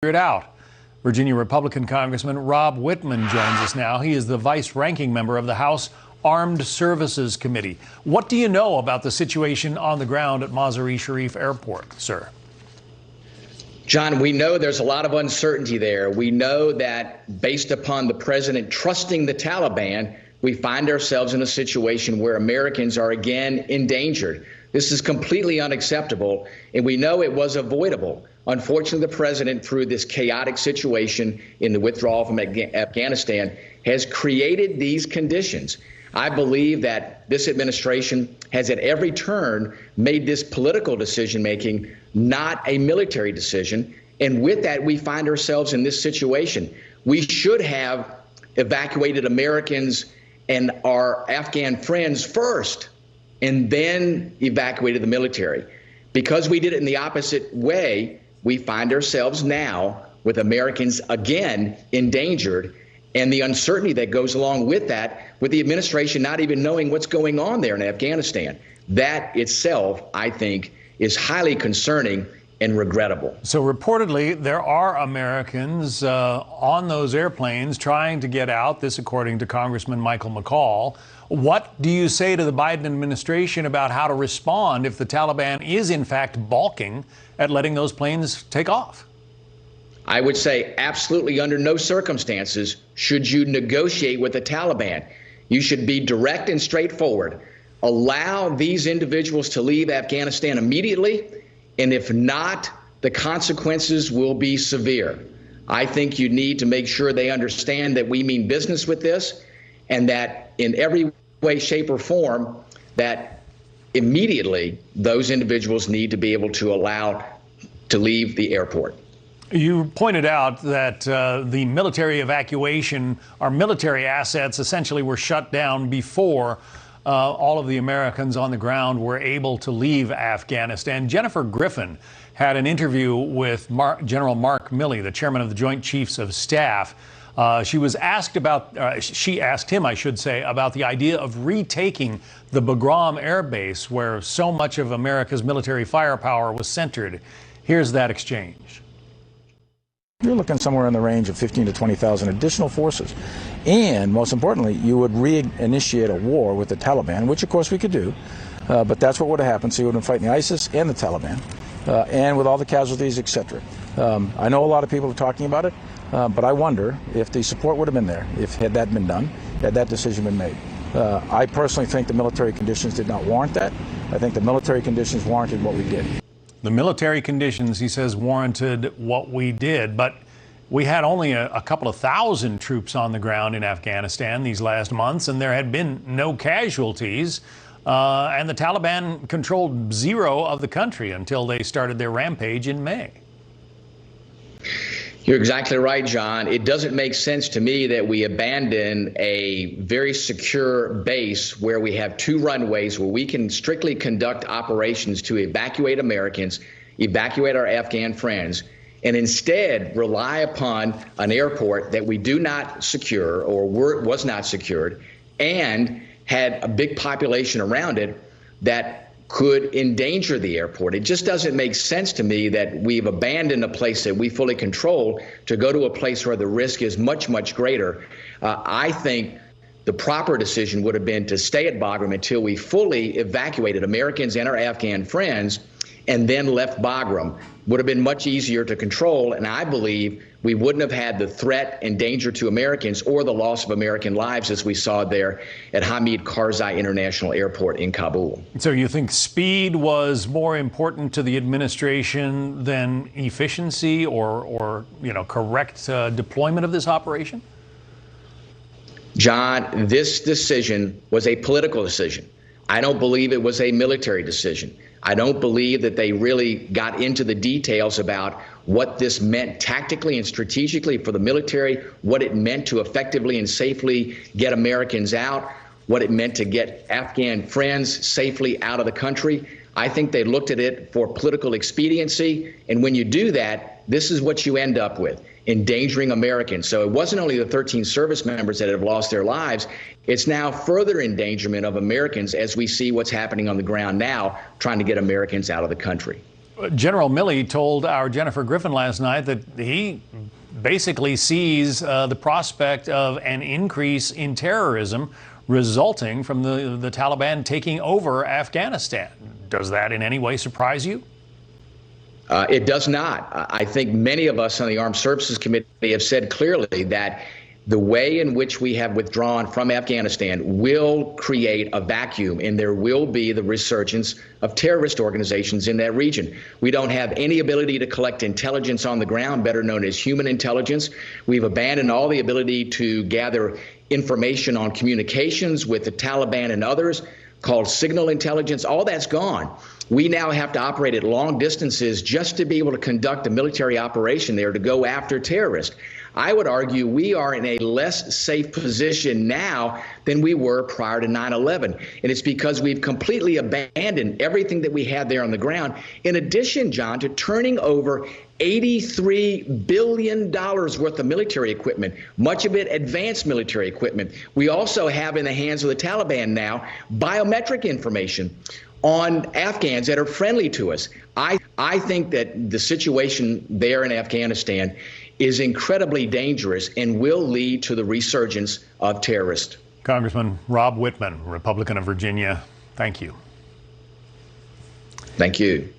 it out. Virginia Republican Congressman Rob Wittman joins us now. He is the vice-ranking member of the House Armed Services Committee. What do you know about the situation on the ground at Mazar-e-Sharif Airport, sir? John, we know there's a lot of uncertainty there. We know that based upon the president trusting the Taliban, we find ourselves in a situation where Americans are again endangered. This is completely unacceptable, and we know it was avoidable. Unfortunately, the president, through this chaotic situation in the withdrawal from Afghanistan, has created these conditions. I believe that this administration has at every turn made this political decision-making not a military decision. And with that, we find ourselves in this situation. We should have evacuated Americans and our Afghan friends first, and then evacuated the military. Because we did it in the opposite way, we find ourselves now with Americans again endangered, and the uncertainty that goes along with that, with the administration not even knowing what's going on there in Afghanistan. That itself, I think, is highly concerning and regrettable. So reportedly, there are Americans on those airplanes trying to get out, this according to Congressman Michael McCaul. What do you say to the Biden administration about how to respond if the Taliban is in fact balking at letting those planes take off? I would say absolutely under no circumstances should you negotiate with the Taliban. You should be direct and straightforward. Allow these individuals to leave Afghanistan immediately, and if not, the consequences will be severe. I think you need to make sure they understand that we mean business with this, and that in every way, shape, or form, that immediately those individuals need to be able to allow to leave the airport. You pointed out that the military evacuation, our military assets essentially were shut down before all of the Americans on the ground were able to leave Afghanistan. Jennifer Griffin had an interview with General Mark Milley, the chairman of the Joint Chiefs of Staff. She asked him, I should say, about the idea of retaking the Bagram Air Base, where so much of America's military firepower was centered. Here's that exchange. You're looking somewhere in the range of 15 to 20,000 additional forces. And most importantly, you would reinitiate a war with the Taliban, which of course we could do, but that's what would have happened. So you would have been fighting ISIS and the Taliban, and with all the casualties, etc. I know a lot of people are talking about it, but I wonder if the support would have been there, had that been done, had that decision been made. I personally think the military conditions did not warrant that. I think the military conditions warranted what we did. The military conditions, he says, warranted what we did, but we had only a couple of thousand troops on the ground in Afghanistan these last months, and there had been no casualties, and the Taliban controlled zero of the country until they started their rampage in May. You're exactly right, John. It doesn't make sense to me that we abandon a very secure base where we have two runways where we can strictly conduct operations to evacuate Americans, evacuate our Afghan friends, and instead rely upon an airport that we do not secure or was not secured and had a big population around it that could endanger the airport. It just doesn't make sense to me that we've abandoned a place that we fully control to go to a place where the risk is much, much greater. I think the proper decision would have been to stay at Bagram until we fully evacuated Americans and our Afghan friends, and then left Bagram. Would have been much easier to control, and I believe we wouldn't have had the threat and danger to Americans or the loss of American lives as we saw there at Hamid Karzai International Airport in Kabul. So you think speed was more important to the administration than efficiency or correct deployment of this operation? John, this decision was a political decision. I don't believe it was a military decision. I don't believe that they really got into the details about what this meant tactically and strategically for the military, what it meant to effectively and safely get Americans out, what it meant to get Afghan friends safely out of the country. I think they looked at it for political expediency. And when you do that, this is what you end up with, endangering Americans. So it wasn't only the 13 service members that have lost their lives. It's now further endangerment of Americans as we see what's happening on the ground now, trying to get Americans out of the country. General Milley told our Jennifer Griffin last night that he basically sees the prospect of an increase in terrorism resulting from the Taliban taking over Afghanistan. Does that in any way surprise you? It does not. I think many of us on the Armed Services Committee have said clearly that the way in which we have withdrawn from Afghanistan will create a vacuum, and there will be the resurgence of terrorist organizations in that region. We don't have any ability to collect intelligence on the ground, better known as human intelligence. We've abandoned all the ability to gather information on communications with the Taliban and others, called signal intelligence. All that's gone. We now have to operate at long distances just to be able to conduct a military operation there to go after terrorists. I would argue we are in a less safe position now than we were prior to 9/11. And it's because we've completely abandoned everything that we had there on the ground. In addition, John, to turning over $83 billion worth of military equipment, much of it advanced military equipment. We also have in the hands of the Taliban now biometric information on Afghans that are friendly to us. I think that the situation there in Afghanistan is incredibly dangerous and will lead to the resurgence of terrorists. Congressman Rob Wittman, Republican of Virginia, thank you. Thank you.